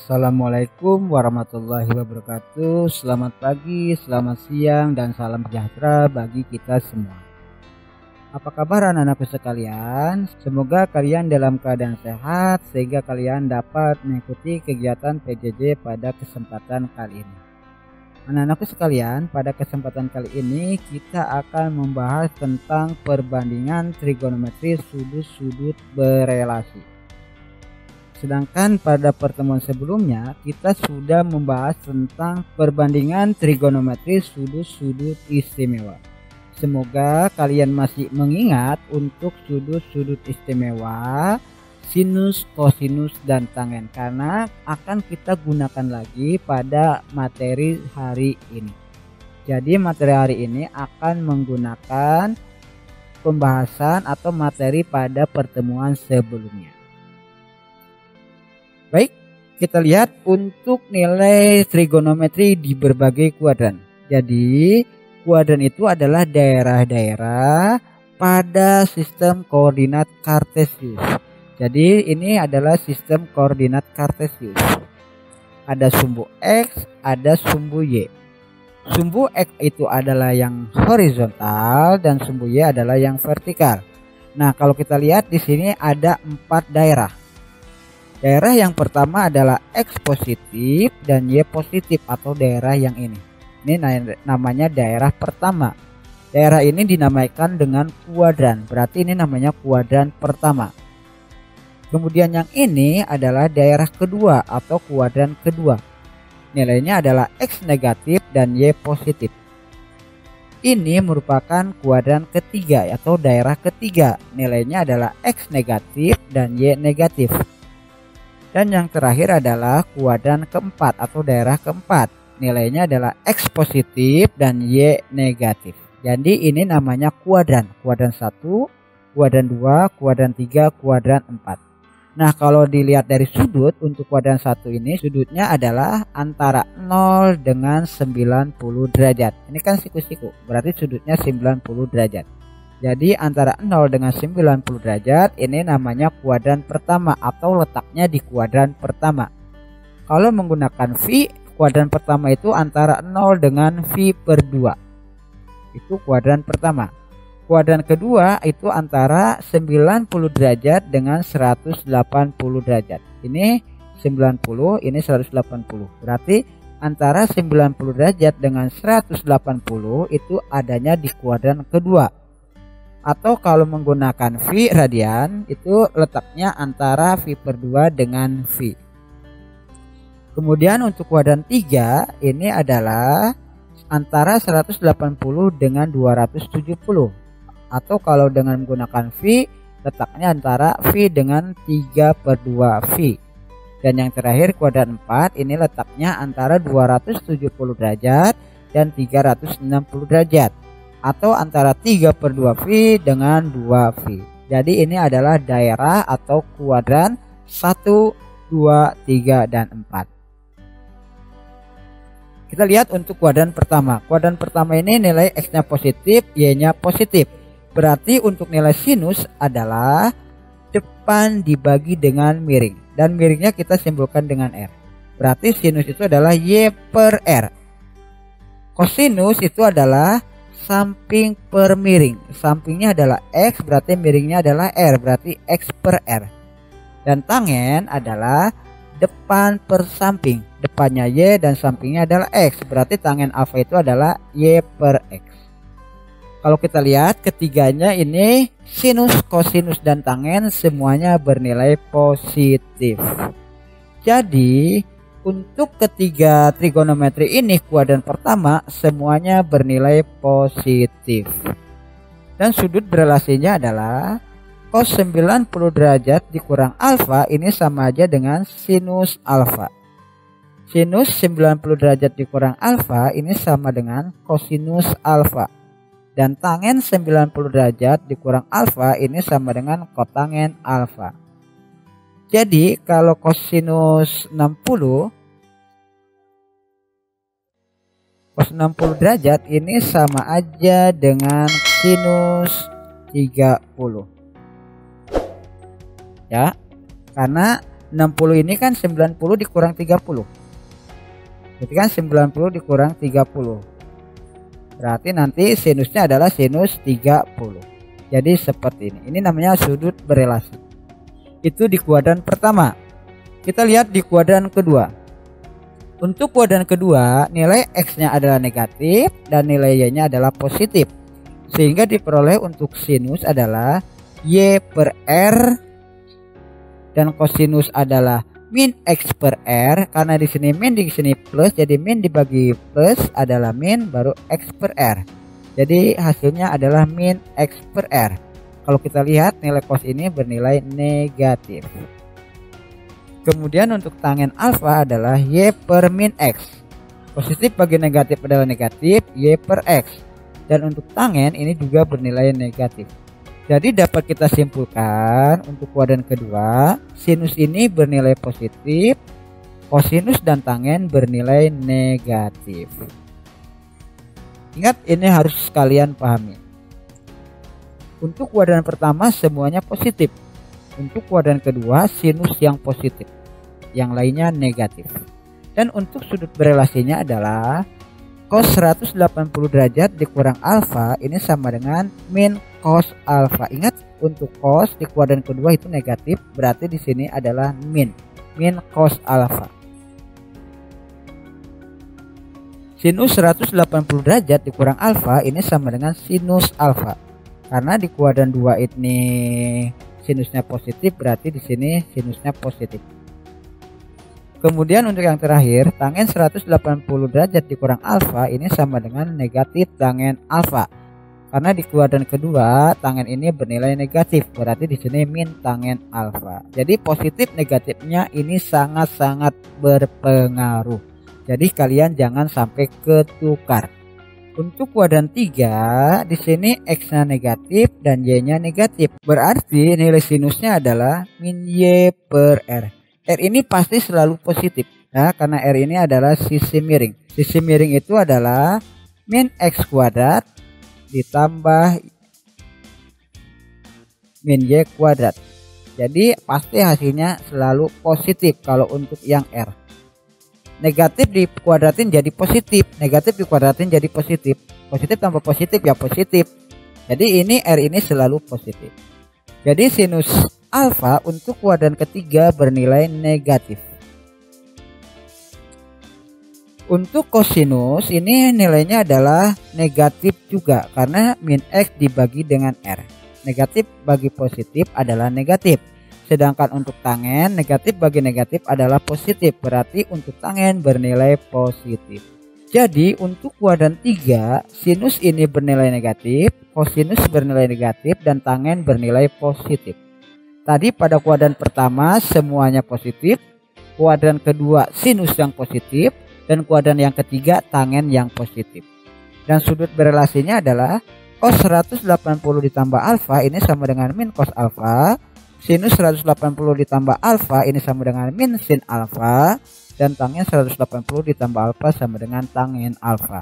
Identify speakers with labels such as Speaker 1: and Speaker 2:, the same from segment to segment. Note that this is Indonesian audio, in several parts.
Speaker 1: Assalamualaikum warahmatullahi wabarakatuh. Selamat pagi, selamat siang, dan salam sejahtera bagi kita semua. Apa kabar anak-anakku sekalian? Semoga kalian dalam keadaan sehat sehingga kalian dapat mengikuti kegiatan PJJ pada kesempatan kali ini. Anak-anakku sekalian, pada kesempatan kali ini kita akan membahas tentang perbandingan trigonometri sudut-sudut berelasi. Sedangkan pada pertemuan sebelumnya kita sudah membahas tentang perbandingan trigonometri sudut-sudut istimewa. Semoga kalian masih mengingat untuk sudut-sudut istimewa, sinus, kosinus, dan tangen, karena akan kita gunakan lagi pada materi hari ini. Jadi materi hari ini akan menggunakan pembahasan atau materi pada pertemuan sebelumnya. Baik, kita lihat untuk nilai trigonometri di berbagai kuadran. Jadi kuadran itu adalah daerah-daerah pada sistem koordinat Kartesius. Jadi ini adalah sistem koordinat Kartesius. Ada sumbu X, ada sumbu Y. Sumbu X itu adalah yang horizontal dan sumbu Y adalah yang vertikal. Nah, kalau kita lihat di sini ada 4 daerah. Daerah yang pertama adalah X positif dan Y positif atau daerah yang ini. Ini namanya daerah pertama. Daerah ini dinamakan dengan kuadran. Berarti ini namanya kuadran pertama. Kemudian yang ini adalah daerah kedua atau kuadran kedua. Nilainya adalah X negatif dan Y positif. Ini merupakan kuadran ketiga atau daerah ketiga. Nilainya adalah X negatif dan Y negatif. Dan yang terakhir adalah kuadran keempat atau daerah keempat. Nilainya adalah X positif dan Y negatif. Jadi ini namanya kuadran. Kuadran 1, kuadran 2, kuadran 3, kuadran 4. Nah, kalau dilihat dari sudut untuk kuadran 1 ini, sudutnya adalah antara 0 dengan 90 derajat. Ini kan siku-siku, berarti sudutnya 90 derajat. Jadi antara 0 dengan 90 derajat ini namanya kuadran pertama atau letaknya di kuadran pertama. Kalau menggunakan V, kuadran pertama itu antara 0 dengan V/2. Itu kuadran pertama. Kuadran kedua itu antara 90 derajat dengan 180 derajat. Ini 90, ini 180. Berarti antara 90 derajat dengan 180 itu adanya di kuadran kedua. Atau kalau menggunakan V radian itu letaknya antara V/2 dengan V. Kemudian untuk kuadran 3 ini adalah antara 180 dengan 270. Atau kalau dengan menggunakan V letaknya antara V dengan 3/2 V. Dan yang terakhir kuadran 4 ini letaknya antara 270 derajat dan 360 derajat. Atau antara 3/2 V dengan 2 V. Jadi ini adalah daerah atau kuadran 1, 2, 3, dan 4. Kita lihat untuk kuadran pertama. Kuadran pertama ini nilai X-nya positif, Y-nya positif. Berarti untuk nilai sinus adalah depan dibagi dengan miring. Dan miringnya kita simbolkan dengan R. Berarti sinus itu adalah Y/R. Kosinus itu adalah samping per miring. Sampingnya adalah X, berarti miringnya adalah R, berarti X/R. Dan tangen adalah depan per samping. Depannya Y dan sampingnya adalah X, berarti tangen alfa itu adalah Y/X. Kalau kita lihat ketiganya ini sinus, kosinus, dan tangen semuanya bernilai positif. Jadi untuk ketiga trigonometri ini kuadran pertama semuanya bernilai positif. Dan sudut berelasinya adalah cos 90 derajat dikurang alfa ini sama aja dengan sinus alfa. Sinus 90 derajat dikurang alfa ini sama dengan kosinus alfa. Dan tangen 90 derajat dikurang alfa ini sama dengan kotangen alfa. Jadi kalau kosinus 60 derajat ini sama aja dengan sinus 30. Ya, karena 60 ini kan 90 dikurang 30. Berarti kan 90 dikurang 30. Berarti nanti sinusnya adalah sinus 30. Jadi seperti ini. Ini namanya sudut berelasi. Itu di kuadran pertama. Kita lihat di kuadran kedua. Untuk kuadran kedua, nilai X-nya adalah negatif dan nilai Y-nya adalah positif. Sehingga diperoleh untuk sinus adalah Y per R dan kosinus adalah min X per R. Karena di sini min, di sini plus, jadi min dibagi plus adalah min baru X per R. Jadi hasilnya adalah min X per R. Kalau kita lihat nilai cos ini bernilai negatif. Kemudian untuk tangen alfa adalah Y per min X. Positif bagi negatif adalah negatif Y per X. Dan untuk tangen ini juga bernilai negatif. Jadi dapat kita simpulkan untuk kuadran kedua, sinus ini bernilai positif, kosinus dan tangen bernilai negatif. Ingat, ini harus kalian pahami. Untuk kuadran pertama semuanya positif. Untuk kuadran kedua sinus yang positif, yang lainnya negatif. Dan untuk sudut berelasinya adalah cos 180 derajat dikurang alfa ini sama dengan min cos alfa. Ingat, untuk cos di kuadran kedua itu negatif, berarti di sini adalah min cos alfa. Sinus 180 derajat dikurang alfa ini sama dengan sinus alfa. Karena di kuadran 2 ini sinusnya positif, berarti di sini sinusnya positif. Kemudian untuk yang terakhir, tangen 180 derajat dikurang alfa ini sama dengan negatif tangen alfa. Karena di kuadran kedua tangen ini bernilai negatif, berarti di sini min tangen alfa. Jadi positif negatifnya ini sangat-sangat berpengaruh. Jadi kalian jangan sampai ketukar. Untuk kuadran 3 di sini X-nya negatif dan Y-nya negatif. Berarti nilai sinusnya adalah min Y per R. R ini pasti selalu positif ya, karena R ini adalah sisi miring. Sisi miring itu adalah min X kuadrat ditambah min Y kuadrat. Jadi pasti hasilnya selalu positif kalau untuk yang R. Negatif dikuadratin jadi positif, negatif dikuadratin jadi positif. Positif tambah positif ya positif. Jadi ini R ini selalu positif. Jadi sinus alfa untuk kuadran ketiga bernilai negatif. Untuk kosinus ini nilainya adalah negatif juga karena min X dibagi dengan R. Negatif bagi positif adalah negatif. Sedangkan untuk tangen negatif bagi negatif adalah positif, berarti untuk tangen bernilai positif. Jadi untuk kuadran 3 sinus ini bernilai negatif, kosinus bernilai negatif dan tangen bernilai positif. Tadi pada kuadran pertama semuanya positif, kuadran kedua sinus yang positif, dan kuadran yang ketiga tangen yang positif. Dan sudut berelasinya adalah cos 180 ditambah alfa ini sama dengan min cos alfa. Sinus 180 ditambah alfa ini sama dengan min sin alfa, dan tangen 180 ditambah alfa sama dengan tangen alfa.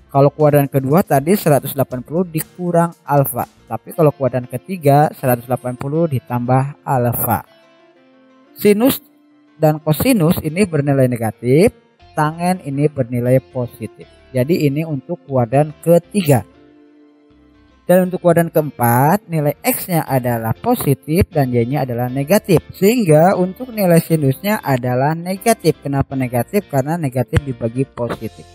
Speaker 1: Kalau kuadran kedua tadi 180 dikurang alfa, tapi kalau kuadran ketiga 180 ditambah alfa. Sinus dan kosinus ini bernilai negatif, tangen ini bernilai positif. Jadi ini untuk kuadran ketiga. Dan untuk kuadran keempat nilai X-nya adalah positif dan Y-nya adalah negatif. Sehingga untuk nilai sinusnya adalah negatif. Kenapa negatif? Karena negatif dibagi positif.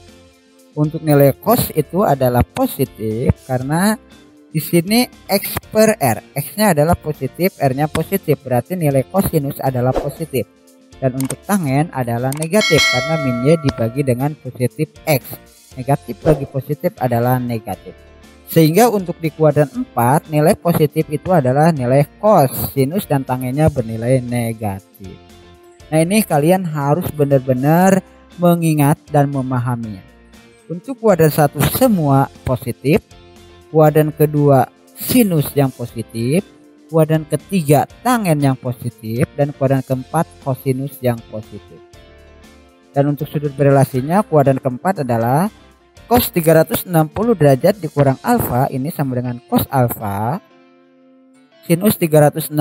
Speaker 1: Untuk nilai cos itu adalah positif karena di sini X per R. X-nya adalah positif, R-nya positif. Berarti nilai kosinus adalah positif. Dan untuk tangen adalah negatif karena min Y dibagi dengan positif X. Negatif bagi positif adalah negatif. Sehingga untuk di kuadran 4 nilai positif itu adalah nilai cos, sinus dan tangennya bernilai negatif. Nah ini kalian harus benar-benar mengingat dan memahaminya. Untuk kuadran 1 semua positif, kuadran kedua sinus yang positif, kuadran ketiga tangen yang positif, dan kuadran keempat kosinus yang positif. Dan untuk sudut berelasinya kuadran keempat adalah cos 360 derajat dikurang alfa ini sama dengan cos alfa. Sinus 360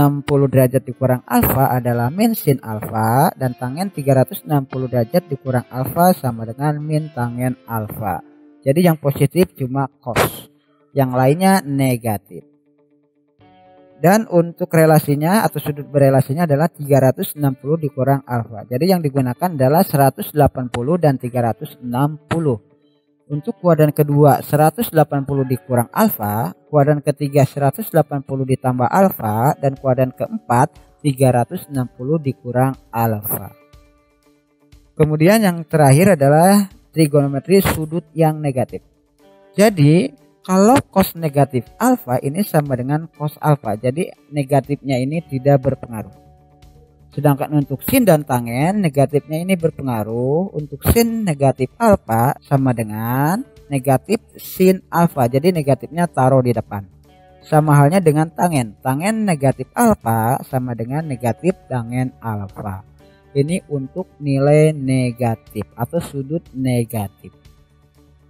Speaker 1: derajat dikurang alfa adalah min sin alfa, dan tangen 360 derajat dikurang alfa sama dengan min tangen alfa. Jadi yang positif cuma cos, yang lainnya negatif. Dan untuk relasinya atau sudut berelasinya adalah 360 dikurang alfa. Jadi yang digunakan adalah 180 dan 360. Untuk kuadran kedua 180 dikurang alfa, kuadran ketiga 180 ditambah alfa, dan kuadran keempat 360 dikurang alfa. Kemudian yang terakhir adalah trigonometri sudut yang negatif. Jadi kalau cos negatif alfa ini sama dengan cos alfa, jadi negatifnya ini tidak berpengaruh. Sedangkan untuk sin dan tangen negatifnya ini berpengaruh. Untuk sin negatif alfa sama dengan negatif sin alfa, jadi negatifnya taruh di depan. Sama halnya dengan tangen, tangen negatif alfa sama dengan negatif tangen alfa. Ini untuk nilai negatif atau sudut negatif.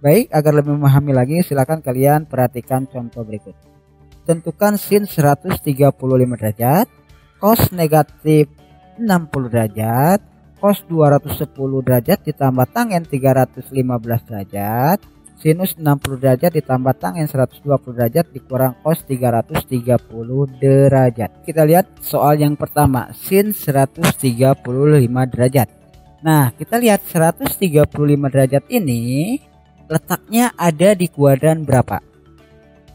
Speaker 1: Baik, agar lebih memahami lagi silakan kalian perhatikan contoh berikut. Tentukan sin 135 derajat, cos negatif 60 derajat, cos 210 derajat ditambah tangen 315 derajat, sinus 60 derajat ditambah tangen 120 derajat dikurang cos 330 derajat. Kita lihat soal yang pertama, sin 135 derajat. Nah, kita lihat 135 derajat ini letaknya ada di kuadran berapa?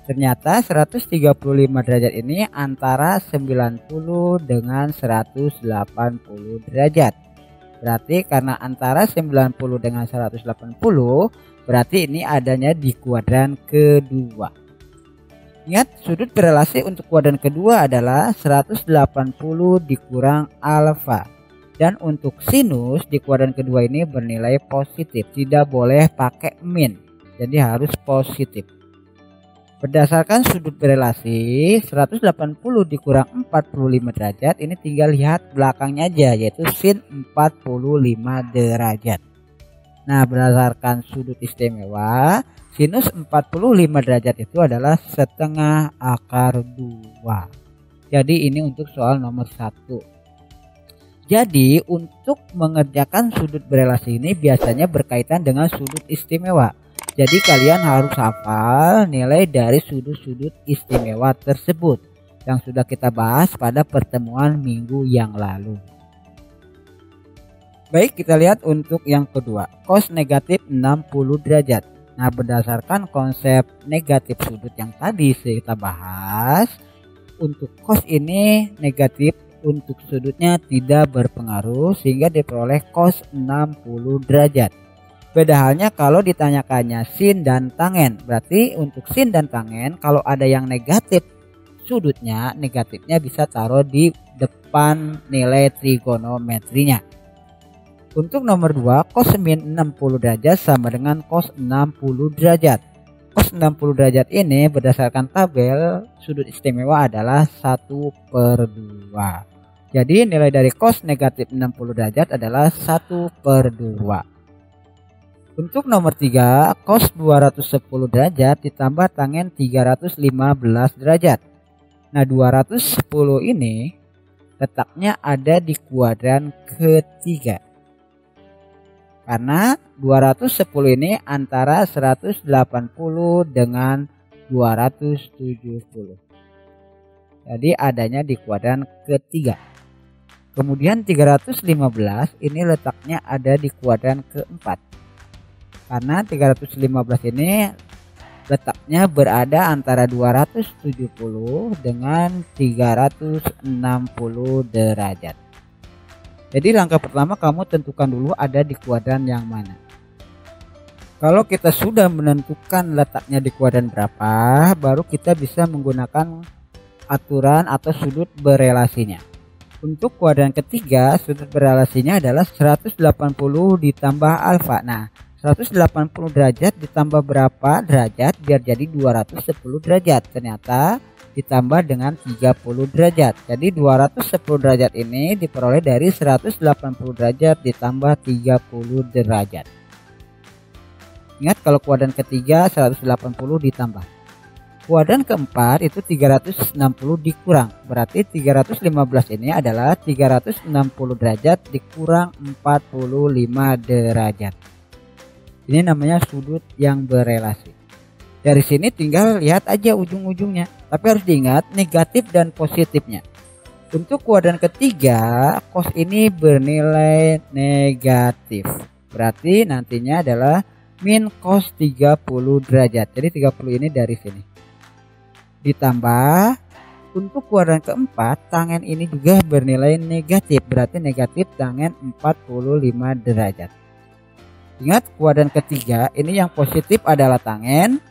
Speaker 1: Ternyata 135 derajat ini antara 90 dengan 180 derajat. Berarti karena antara 90 dengan 180, berarti ini adanya di kuadran kedua. Ingat, sudut berelasi untuk kuadran kedua adalah 180 dikurang alfa. Dan untuk sinus di kuadran kedua ini bernilai positif, tidak boleh pakai min, jadi harus positif. Berdasarkan sudut berelasi 180 dikurang 45 derajat, ini tinggal lihat belakangnya aja, yaitu sin 45 derajat. Nah, berdasarkan sudut istimewa sinus 45 derajat itu adalah setengah akar 2. Jadi ini untuk soal nomor 1. Jadi untuk mengerjakan sudut berelasi ini biasanya berkaitan dengan sudut istimewa. Jadi kalian harus hafal nilai dari sudut-sudut istimewa tersebut yang sudah kita bahas pada pertemuan minggu yang lalu. Baik, kita lihat untuk yang kedua, cos negatif 60 derajat. Nah, berdasarkan konsep negatif sudut yang tadi kita bahas, untuk cos ini negatif, untuk sudutnya tidak berpengaruh sehingga diperoleh cos 60 derajat. Beda halnya kalau ditanyakannya sin dan tangen. Berarti untuk sin dan tangen kalau ada yang negatif sudutnya, negatifnya bisa taruh di depan nilai trigonometrinya. Untuk nomor 2, cos min 60 derajat sama dengan cos 60 derajat. Cos 60 derajat ini berdasarkan tabel sudut istimewa adalah 1/2. Jadi nilai dari cos negatif 60 derajat adalah 1/2. Untuk nomor 3, cos 210 derajat ditambah tangen 315 derajat. Nah, 210 ini letaknya ada di kuadran ketiga. Karena 210 ini antara 180 dengan 270. Jadi adanya di kuadran ketiga. Kemudian 315 ini letaknya ada di kuadran keempat. Karena 315 ini letaknya berada antara 270 dengan 360 derajat. Jadi langkah pertama kamu tentukan dulu ada di kuadran yang mana. Kalau kita sudah menentukan letaknya di kuadran berapa, baru kita bisa menggunakan aturan atau sudut berelasinya. Untuk kuadran ketiga, sudut berelasinya adalah 180 ditambah alfa. Nah, 180 derajat ditambah berapa derajat biar jadi 210 derajat. Ternyata ditambah dengan 30 derajat. Jadi 210 derajat ini diperoleh dari 180 derajat ditambah 30 derajat. Ingat kalau kuadran ketiga 180 ditambah. Kuadran keempat itu 360 dikurang. Berarti 315 ini adalah 360 derajat dikurang 45 derajat. Ini namanya sudut yang berelasi. Dari sini tinggal lihat aja ujung-ujungnya. Tapi harus diingat negatif dan positifnya. Untuk kuadran ketiga, cos ini bernilai negatif. Berarti nantinya adalah min cos 30 derajat. Jadi 30 ini dari sini. Ditambah untuk kuadran keempat, tangen ini juga bernilai negatif. Berarti negatif tangen 45 derajat. Ingat, kuadran ketiga ini yang positif adalah tangen.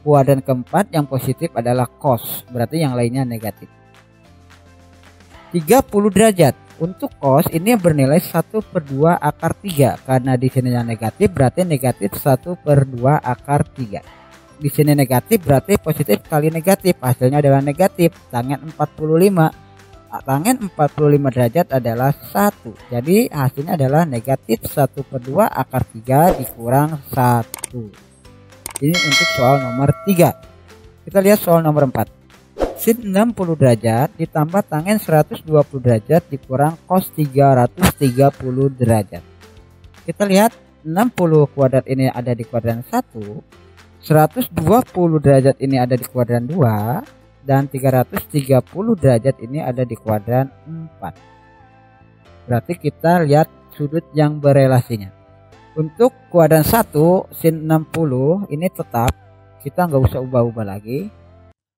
Speaker 1: Kuadran keempat yang positif adalah cos. Berarti yang lainnya negatif. 30 derajat. Untuk cos ini bernilai 1/2 akar 3. Karena di sini yang negatif berarti negatif 1/2 akar 3. Di sini negatif berarti positif kali negatif, hasilnya adalah negatif tangen 45. Tangen 45 derajat adalah 1. Jadi hasilnya adalah negatif 1/2 akar 3 dikurang 1. Ini untuk soal nomor 3. Kita lihat soal nomor 4. Sin 60 derajat ditambah tangen 120 derajat dikurang cos 330 derajat. Kita lihat 60 kuadrat ini ada di kuadran 1. 120 derajat ini ada di kuadran 2 dan 330 derajat ini ada di kuadran 4. Berarti kita lihat sudut yang berelasinya. Untuk kuadran 1 sin 60 ini tetap, kita nggak usah ubah-ubah lagi.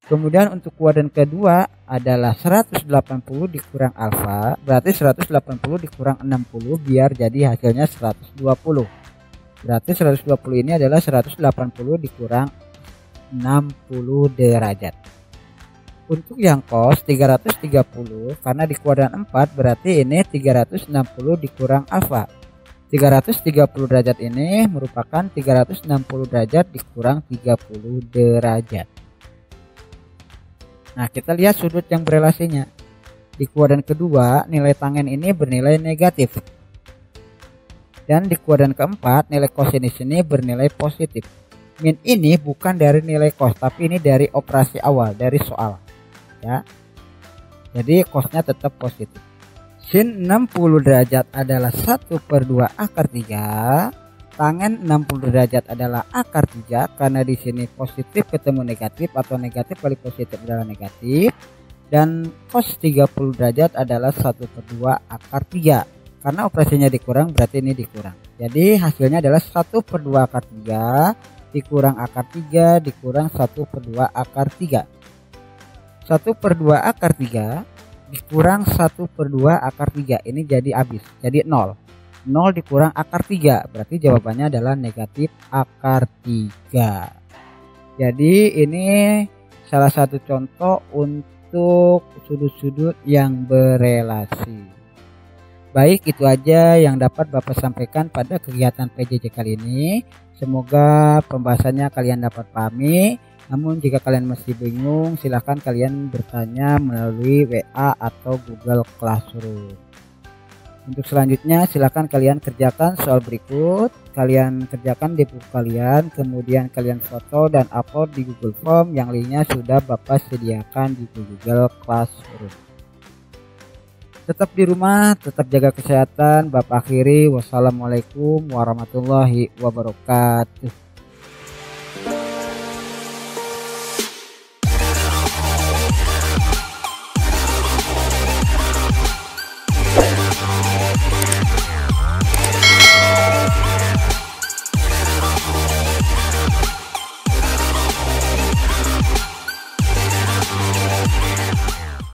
Speaker 1: Kemudian untuk kuadran kedua adalah 180 dikurang alfa, berarti 180 dikurang 60 biar jadi hasilnya 120. Berarti 120 ini adalah 180 dikurang 60 derajat. Untuk yang cos 330 karena di kuadran 4 berarti ini 360 dikurang alfa. 330 derajat ini merupakan 360 derajat dikurang 30 derajat. Nah, kita lihat sudut yang berelasinya. Di kuadran kedua nilai tangen ini bernilai negatif. Dan di kuadran keempat nilai kosinus ini bernilai positif. Min ini bukan dari nilai cos, tapi ini dari operasi awal, dari soal. Ya. Jadi cosnya tetap positif. Sin 60 derajat adalah 1/2 akar 3. Tangen 60 derajat adalah akar 3 karena di sini positif ketemu negatif atau negatif kali positif adalah negatif. Dan cos 30 derajat adalah 1/2 akar 3. Karena operasinya dikurang berarti ini dikurang. Jadi hasilnya adalah 1/2 akar 3 dikurang akar 3 dikurang 1/2 akar 3. 1/2 akar 3 dikurang 1/2 akar 3. Ini jadi habis. Jadi 0. 0 dikurang akar 3. Berarti jawabannya adalah negatif akar 3. Jadi ini salah satu contoh untuk sudut-sudut yang berelasi. Baik, itu aja yang dapat Bapak sampaikan pada kegiatan PJJ kali ini. Semoga pembahasannya kalian dapat pahami. Namun jika kalian masih bingung, silahkan kalian bertanya melalui WA atau Google Classroom. Untuk selanjutnya silahkan kalian kerjakan soal berikut. Kalian kerjakan di buku kalian, kemudian kalian foto dan upload di Google Form yang linknya sudah Bapak sediakan di Google Classroom. Tetap di rumah, tetap jaga kesehatan. Bapak akhiri, wassalamualaikum warahmatullahi wabarakatuh.